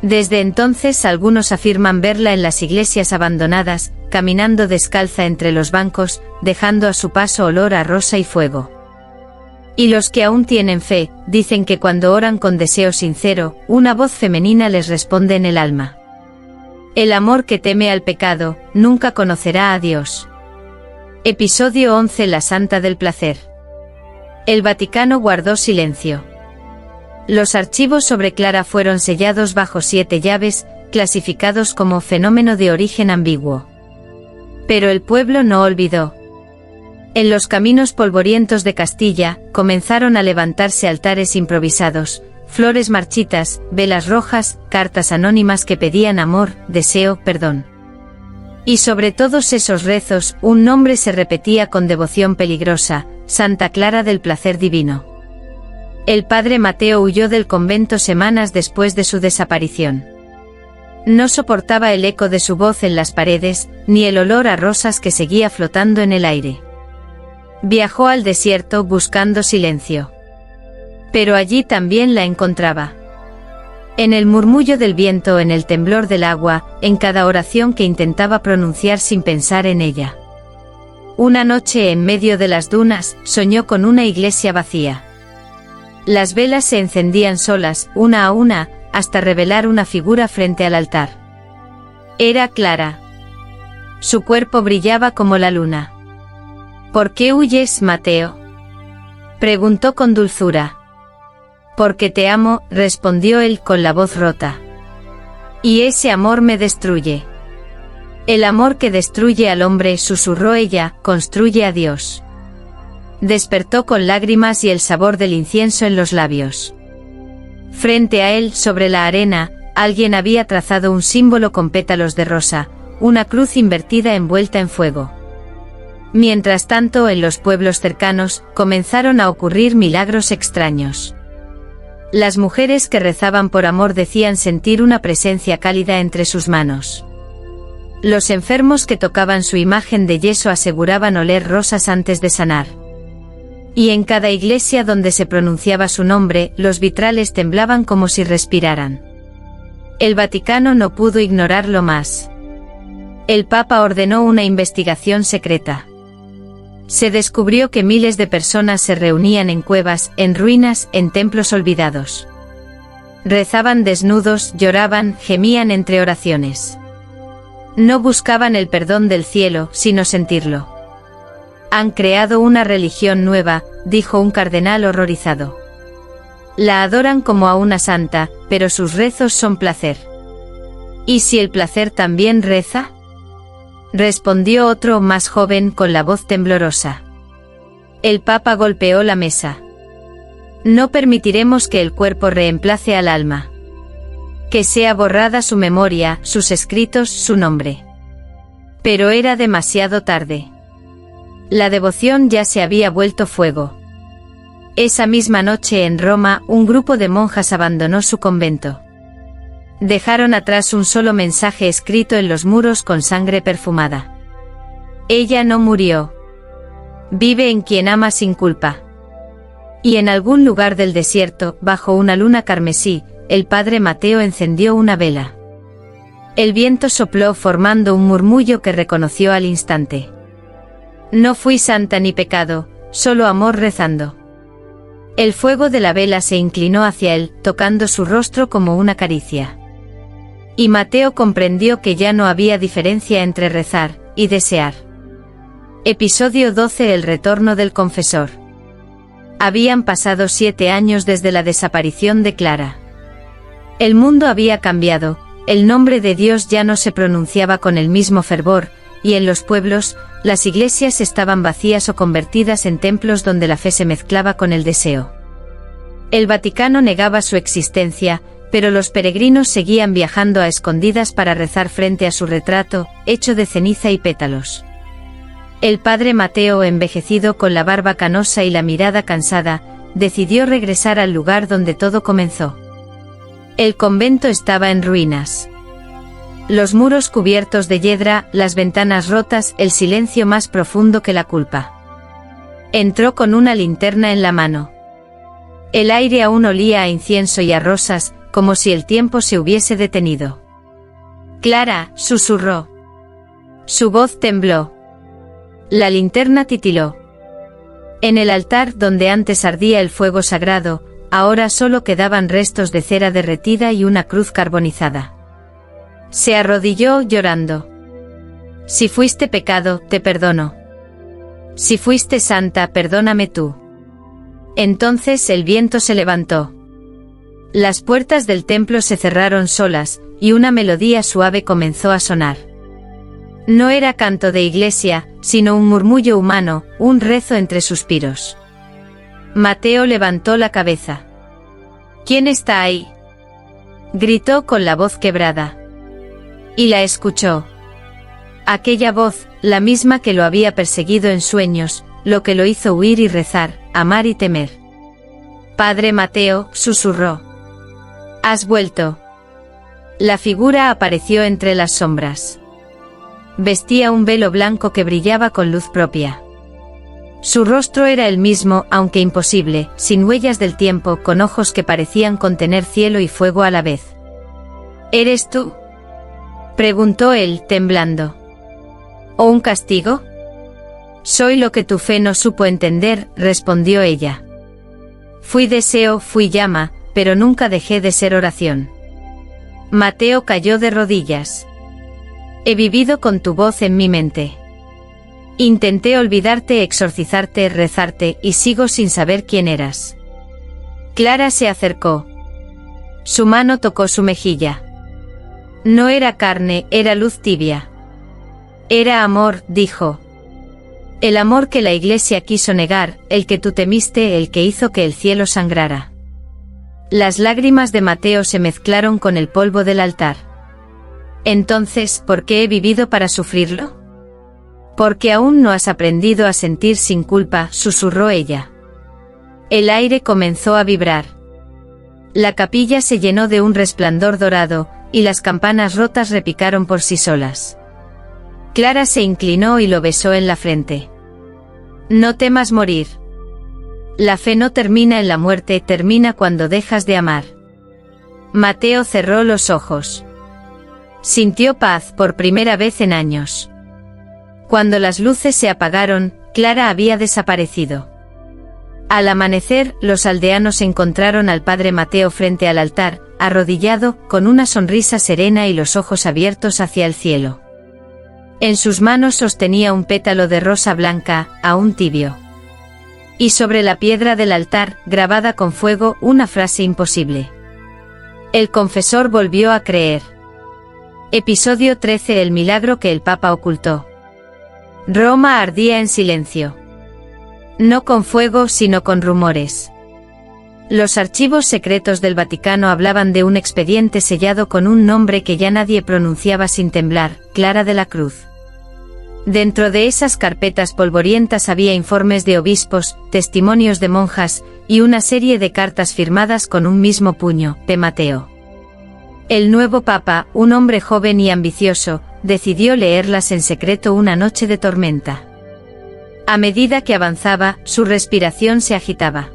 Desde entonces algunos afirman verla en las iglesias abandonadas, caminando descalza entre los bancos, dejando a su paso olor a rosa y fuego. Y los que aún tienen fe, dicen que cuando oran con deseo sincero, una voz femenina les responde en el alma. El amor que teme al pecado, nunca conocerá a Dios. Episodio 11. La Santa del Placer. El Vaticano guardó silencio. Los archivos sobre Clara fueron sellados bajo 7 llaves, clasificados como fenómeno de origen ambiguo. Pero el pueblo no olvidó. En los caminos polvorientos de Castilla, comenzaron a levantarse altares improvisados, flores marchitas, velas rojas, cartas anónimas que pedían amor, deseo, perdón. Y sobre todos esos rezos, un nombre se repetía con devoción peligrosa: Santa Clara del Placer Divino. El padre Mateo huyó del convento semanas después de su desaparición. No soportaba el eco de su voz en las paredes, ni el olor a rosas que seguía flotando en el aire. Viajó al desierto buscando silencio. Pero allí también la encontraba. En el murmullo del viento, en el temblor del agua, en cada oración que intentaba pronunciar sin pensar en ella. Una noche en medio de las dunas, soñó con una iglesia vacía. Las velas se encendían solas, una a una, hasta revelar una figura frente al altar. Era Clara. Su cuerpo brillaba como la luna. ¿Por qué huyes, Mateo?, preguntó con dulzura. Porque te amo, respondió él con la voz rota. Y ese amor me destruye. El amor que destruye al hombre, susurró ella, construye a Dios. Despertó con lágrimas y el sabor del incienso en los labios. Frente a él, sobre la arena, alguien había trazado un símbolo con pétalos de rosa, una cruz invertida envuelta en fuego. Mientras tanto, en los pueblos cercanos, comenzaron a ocurrir milagros extraños. Las mujeres que rezaban por amor decían sentir una presencia cálida entre sus manos. Los enfermos que tocaban su imagen de yeso aseguraban oler rosas antes de sanar. Y en cada iglesia donde se pronunciaba su nombre, los vitrales temblaban como si respiraran. El Vaticano no pudo ignorarlo más. El Papa ordenó una investigación secreta. Se descubrió que miles de personas se reunían en cuevas, en ruinas, en templos olvidados. Rezaban desnudos, lloraban, gemían entre oraciones. No buscaban el perdón del cielo, sino sentirlo. Han creado una religión nueva, dijo un cardenal horrorizado. La adoran como a una santa, pero sus rezos son placer. ¿Y si el placer también reza?, respondió otro más joven con la voz temblorosa. El Papa golpeó la mesa. No permitiremos que el cuerpo reemplace al alma. Que sea borrada su memoria, sus escritos, su nombre. Pero era demasiado tarde. La devoción ya se había vuelto fuego. Esa misma noche en Roma, un grupo de monjas abandonó su convento. Dejaron atrás un solo mensaje escrito en los muros con sangre perfumada. Ella no murió. Vive en quien ama sin culpa. Y en algún lugar del desierto, bajo una luna carmesí, el padre Mateo encendió una vela. El viento sopló formando un murmullo que reconoció al instante. No fui santa ni pecado, solo amor rezando. El fuego de la vela se inclinó hacia él, tocando su rostro como una caricia. Y Mateo comprendió que ya no había diferencia entre rezar y desear. Episodio 12. El retorno del confesor. Habían pasado 7 años desde la desaparición de Clara. El mundo había cambiado, el nombre de Dios ya no se pronunciaba con el mismo fervor, y en los pueblos, las iglesias estaban vacías o convertidas en templos donde la fe se mezclaba con el deseo. El Vaticano negaba su existencia, pero los peregrinos seguían viajando a escondidas para rezar frente a su retrato, hecho de ceniza y pétalos. El padre Mateo, envejecido con la barba canosa y la mirada cansada, decidió regresar al lugar donde todo comenzó. El convento estaba en ruinas. Los muros cubiertos de hiedra, las ventanas rotas, el silencio más profundo que la culpa. Entró con una linterna en la mano. El aire aún olía a incienso y a rosas, como si el tiempo se hubiese detenido. «Clara», susurró. Su voz tembló. La linterna titiló. En el altar donde antes ardía el fuego sagrado, ahora solo quedaban restos de cera derretida y una cruz carbonizada. Se arrodilló llorando. «Si fuiste pecado, te perdono. Si fuiste santa, perdóname tú». Entonces el viento se levantó. Las puertas del templo se cerraron solas, y una melodía suave comenzó a sonar. No era canto de iglesia, sino un murmullo humano, un rezo entre suspiros. Mateo levantó la cabeza. «¿Quién está ahí?», gritó con la voz quebrada. Y la escuchó. Aquella voz, la misma que lo había perseguido en sueños, lo que lo hizo huir y rezar, amar y temer. «Padre Mateo», susurró. «¿Has vuelto?». La figura apareció entre las sombras. Vestía un velo blanco que brillaba con luz propia. Su rostro era el mismo, aunque imposible, sin huellas del tiempo, con ojos que parecían contener cielo y fuego a la vez. «¿Eres tú?», preguntó él, temblando. «¿O un castigo?». «Soy lo que tu fe no supo entender», respondió ella. «Fui deseo, fui llama, pero nunca dejé de ser oración». Mateo cayó de rodillas. «He vivido con tu voz en mi mente. Intenté olvidarte, exorcizarte, rezarte, y sigo sin saber quién eras». Clara se acercó. Su mano tocó su mejilla. No era carne, era luz tibia. «Era amor», dijo. «El amor que la Iglesia quiso negar, el que tú temiste, el que hizo que el cielo sangrara». Las lágrimas de Mateo se mezclaron con el polvo del altar. «Entonces, ¿por qué he vivido para sufrirlo?». «Porque aún no has aprendido a sentir sin culpa», susurró ella. El aire comenzó a vibrar. La capilla se llenó de un resplandor dorado, y las campanas rotas repicaron por sí solas. Clara se inclinó y lo besó en la frente. «No temas morir. La fe no termina en la muerte, termina cuando dejas de amar». Mateo cerró los ojos. Sintió paz por primera vez en años. Cuando las luces se apagaron, Clara había desaparecido. Al amanecer, los aldeanos encontraron al padre Mateo frente al altar, arrodillado, con una sonrisa serena y los ojos abiertos hacia el cielo. En sus manos sostenía un pétalo de rosa blanca, aún tibio. Y sobre la piedra del altar, grabada con fuego, una frase imposible. El confesor volvió a creer. Episodio 13. El milagro que el Papa ocultó. Roma ardía en silencio. No con fuego, sino con rumores. Los archivos secretos del Vaticano hablaban de un expediente sellado con un nombre que ya nadie pronunciaba sin temblar, Clara de la Cruz. Dentro de esas carpetas polvorientas había informes de obispos, testimonios de monjas, y una serie de cartas firmadas con un mismo puño, P. Mateo. El nuevo papa, un hombre joven y ambicioso, decidió leerlas en secreto una noche de tormenta. A medida que avanzaba, su respiración se agitaba.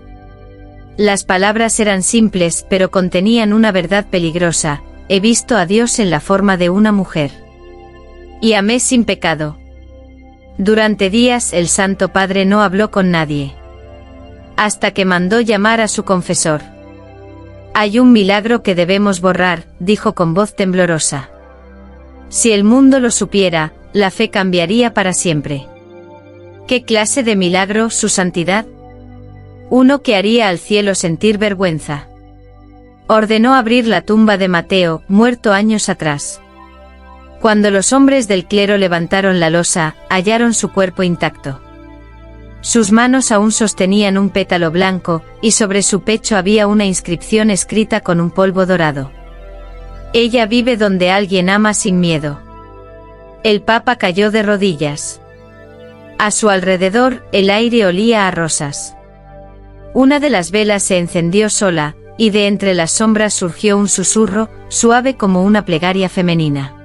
Las palabras eran simples, pero contenían una verdad peligrosa: «He visto a Dios en la forma de una mujer. Y amé sin pecado». Durante días el Santo Padre no habló con nadie. Hasta que mandó llamar a su confesor. «Hay un milagro que debemos borrar», dijo con voz temblorosa. «Si el mundo lo supiera, la fe cambiaría para siempre». «¿Qué clase de milagro, su santidad?». «Uno que haría al cielo sentir vergüenza». Ordenó abrir la tumba de Mateo, muerto años atrás. Cuando los hombres del clero levantaron la losa, hallaron su cuerpo intacto. Sus manos aún sostenían un pétalo blanco, y sobre su pecho había una inscripción escrita con un polvo dorado. «Ella vive donde alguien ama sin miedo». El Papa cayó de rodillas. A su alrededor, el aire olía a rosas. Una de las velas se encendió sola, y de entre las sombras surgió un susurro, suave como una plegaria femenina.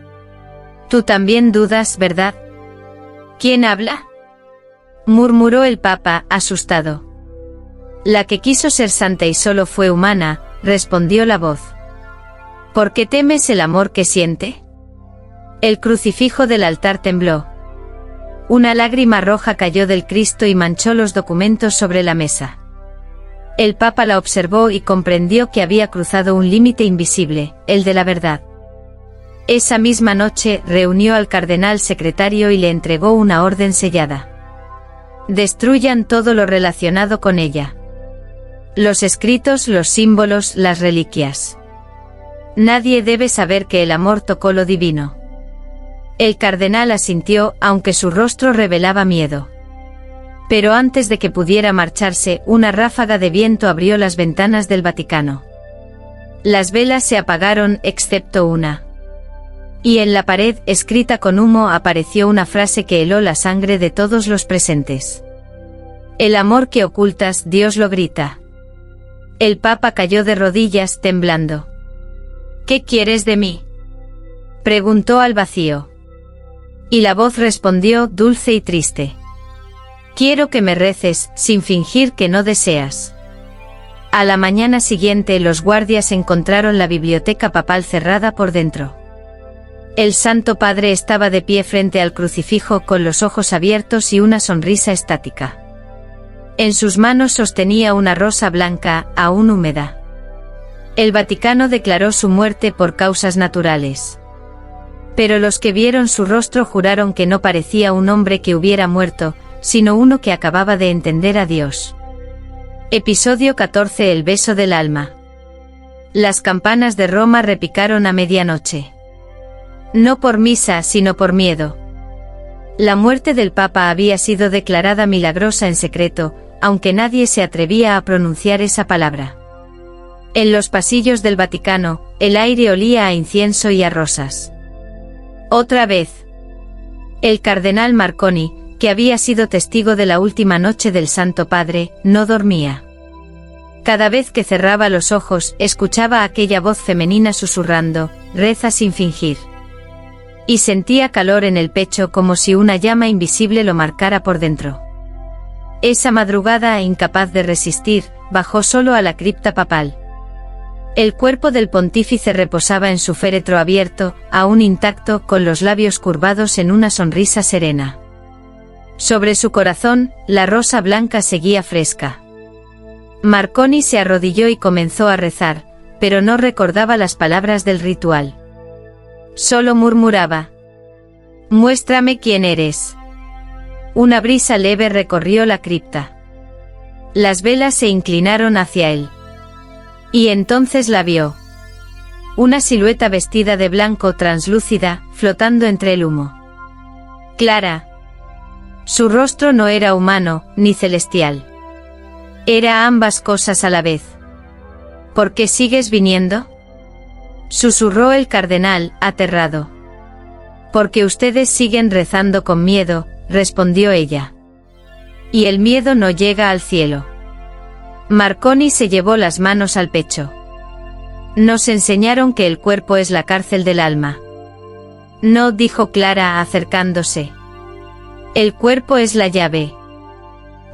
«Tú también dudas, ¿verdad?» «¿Quién habla?», murmuró el Papa, asustado. «La que quiso ser santa y solo fue humana», respondió la voz. «¿Por qué temes el amor que siente?». El crucifijo del altar tembló. Una lágrima roja cayó del Cristo y manchó los documentos sobre la mesa. El Papa la observó y comprendió que había cruzado un límite invisible, el de la verdad. Esa misma noche reunió al cardenal secretario y le entregó una orden sellada. Destruyan todo lo relacionado con ella. Los escritos, los símbolos, las reliquias. Nadie debe saber que el amor tocó lo divino. El cardenal asintió, aunque su rostro revelaba miedo. Pero antes de que pudiera marcharse, una ráfaga de viento abrió las ventanas del Vaticano. Las velas se apagaron, excepto una. Y en la pared, escrita con humo, apareció una frase que heló la sangre de todos los presentes. «El amor que ocultas, Dios lo grita». El Papa cayó de rodillas, temblando. «¿Qué quieres de mí?», preguntó al vacío. Y la voz respondió, dulce y triste. «Quiero que me reces, sin fingir que no deseas». A la mañana siguiente los guardias encontraron la biblioteca papal cerrada por dentro. El Santo Padre estaba de pie frente al crucifijo con los ojos abiertos y una sonrisa estática. En sus manos sostenía una rosa blanca, aún húmeda. El Vaticano declaró su muerte por causas naturales. Pero los que vieron su rostro juraron que no parecía un hombre que hubiera muerto, sino uno que acababa de entender a Dios. Episodio 14. El beso del alma. Las campanas de Roma repicaron a medianoche. No por misa, sino por miedo. La muerte del Papa había sido declarada milagrosa en secreto, aunque nadie se atrevía a pronunciar esa palabra. En los pasillos del Vaticano, el aire olía a incienso y a rosas. Otra vez. El cardenal Marconi, que había sido testigo de la última noche del Santo Padre, no dormía. Cada vez que cerraba los ojos, escuchaba aquella voz femenina susurrando, «Reza sin fingir». Y sentía calor en el pecho como si una llama invisible lo marcara por dentro. Esa madrugada, incapaz de resistir, bajó solo a la cripta papal. El cuerpo del pontífice reposaba en su féretro abierto, aún intacto, con los labios curvados en una sonrisa serena. Sobre su corazón, la rosa blanca seguía fresca. Marconi se arrodilló y comenzó a rezar, pero no recordaba las palabras del ritual. Solo murmuraba: «Muéstrame quién eres». Una brisa leve recorrió la cripta. Las velas se inclinaron hacia él. Y entonces la vio. Una silueta vestida de blanco translúcida, flotando entre el humo. Clara. Su rostro no era humano, ni celestial. Era ambas cosas a la vez. «¿Por qué sigues viniendo?», susurró el cardenal, aterrado. «Porque ustedes siguen rezando con miedo», respondió ella. «Y el miedo no llega al cielo». Marconi se llevó las manos al pecho. «Nos enseñaron que el cuerpo es la cárcel del alma». «No», dijo Clara acercándose. «El cuerpo es la llave.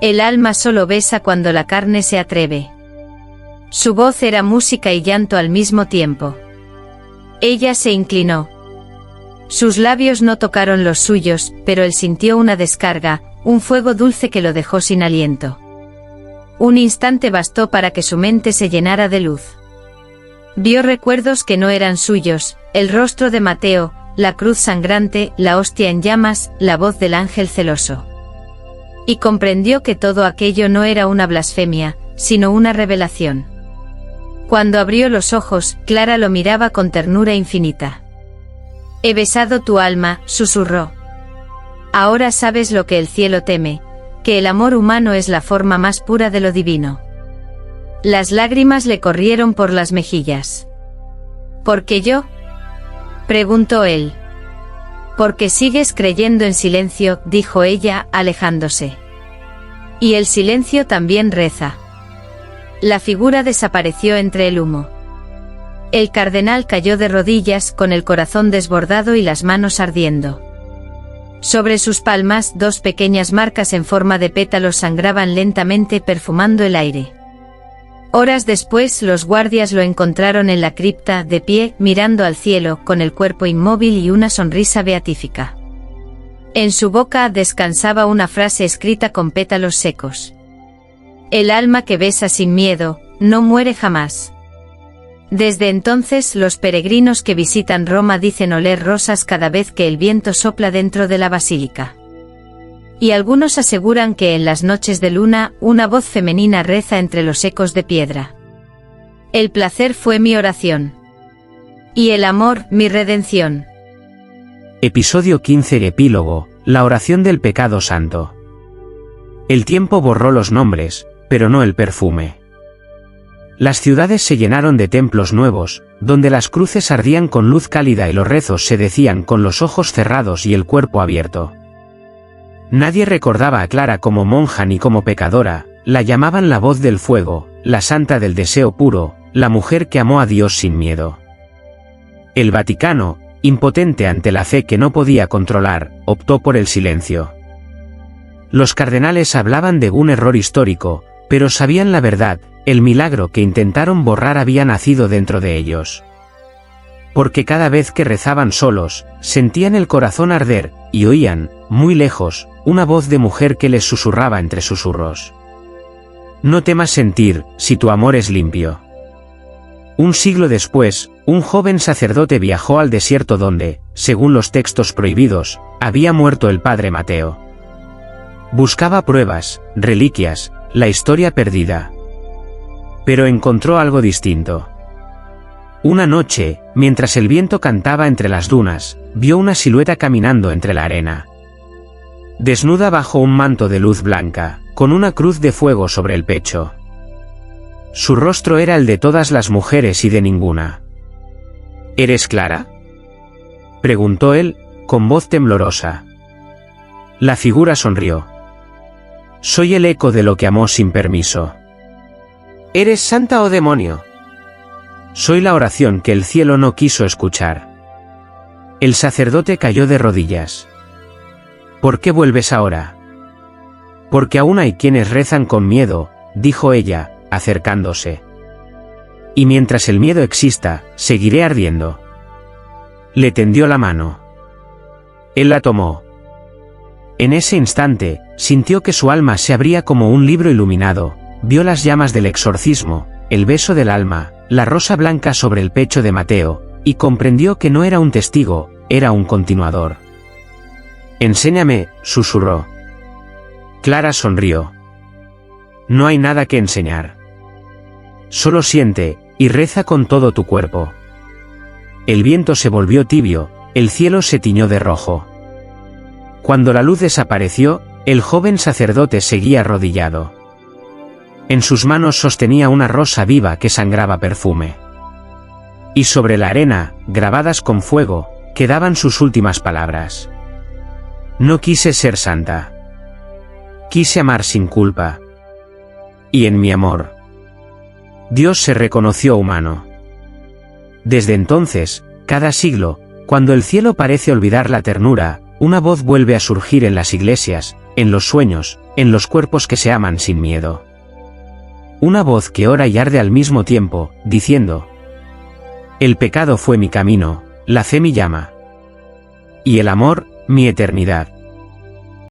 El alma solo besa cuando la carne se atreve». Su voz era música y llanto al mismo tiempo. Ella se inclinó. Sus labios no tocaron los suyos, pero él sintió una descarga, un fuego dulce que lo dejó sin aliento. Un instante bastó para que su mente se llenara de luz. Vio recuerdos que no eran suyos, el rostro de Mateo, la cruz sangrante, la hostia en llamas, la voz del ángel celoso. Y comprendió que todo aquello no era una blasfemia, sino una revelación. Cuando abrió los ojos, Clara lo miraba con ternura infinita. «He besado tu alma», susurró. «Ahora sabes lo que el cielo teme, que el amor humano es la forma más pura de lo divino». Las lágrimas le corrieron por las mejillas. «¿Por qué yo?», preguntó él. «Porque sigues creyendo en silencio», dijo ella, alejándose. «Y el silencio también reza». La figura desapareció entre el humo. El cardenal cayó de rodillas con el corazón desbordado y las manos ardiendo. Sobre sus palmas, 2 pequeñas marcas en forma de pétalos sangraban lentamente perfumando el aire. Horas después los guardias lo encontraron en la cripta, de pie, mirando al cielo, con el cuerpo inmóvil y una sonrisa beatífica. En su boca descansaba una frase escrita con pétalos secos. El alma que besa sin miedo, no muere jamás. Desde entonces los peregrinos que visitan Roma dicen oler rosas cada vez que el viento sopla dentro de la basílica. Y algunos aseguran que en las noches de luna, una voz femenina reza entre los ecos de piedra. El placer fue mi oración. Y el amor, mi redención. Episodio 15. Epílogo, la oración del pecado santo. El tiempo borró los nombres, pero no el perfume. Las ciudades se llenaron de templos nuevos, donde las cruces ardían con luz cálida y los rezos se decían con los ojos cerrados y el cuerpo abierto. Nadie recordaba a Clara como monja ni como pecadora, la llamaban la voz del fuego, la santa del deseo puro, la mujer que amó a Dios sin miedo. El Vaticano, impotente ante la fe que no podía controlar, optó por el silencio. Los cardenales hablaban de un error histórico, pero sabían la verdad, el milagro que intentaron borrar había nacido dentro de ellos. Porque cada vez que rezaban solos, sentían el corazón arder, y oían, muy lejos, una voz de mujer que les susurraba entre susurros. No temas sentir, si tu amor es limpio. Un siglo después, un joven sacerdote viajó al desierto donde, según los textos prohibidos, había muerto el padre Mateo. Buscaba pruebas, reliquias, la historia perdida. Pero encontró algo distinto. Una noche, mientras el viento cantaba entre las dunas, vio una silueta caminando entre la arena. Desnuda bajo un manto de luz blanca, con una cruz de fuego sobre el pecho. Su rostro era el de todas las mujeres y de ninguna. ¿Eres Clara?, preguntó él, con voz temblorosa. La figura sonrió. Soy el eco de lo que amó sin permiso. ¿Eres santa o demonio? Soy la oración que el cielo no quiso escuchar. El sacerdote cayó de rodillas. ¿Por qué vuelves ahora? Porque aún hay quienes rezan con miedo, dijo ella, acercándose. Y mientras el miedo exista, seguiré ardiendo. Le tendió la mano. Él la tomó. En ese instante, sintió que su alma se abría como un libro iluminado, vio las llamas del exorcismo, el beso del alma, la rosa blanca sobre el pecho de Mateo, y comprendió que no era un testigo, era un continuador. Enséñame, susurró. Clara sonrió. No hay nada que enseñar. Solo siente, y reza con todo tu cuerpo. El viento se volvió tibio, el cielo se tiñó de rojo. Cuando la luz desapareció, el joven sacerdote seguía arrodillado. En sus manos sostenía una rosa viva que sangraba perfume. Y sobre la arena, grabadas con fuego, quedaban sus últimas palabras. No quise ser santa. Quise amar sin culpa. Y en mi amor, Dios se reconoció humano. Desde entonces, cada siglo, cuando el cielo parece olvidar la ternura, una voz vuelve a surgir en las iglesias, en los sueños, en los cuerpos que se aman sin miedo. Una voz que ora y arde al mismo tiempo, diciendo: el pecado fue mi camino, la fe mi llama. Y el amor, mi eternidad.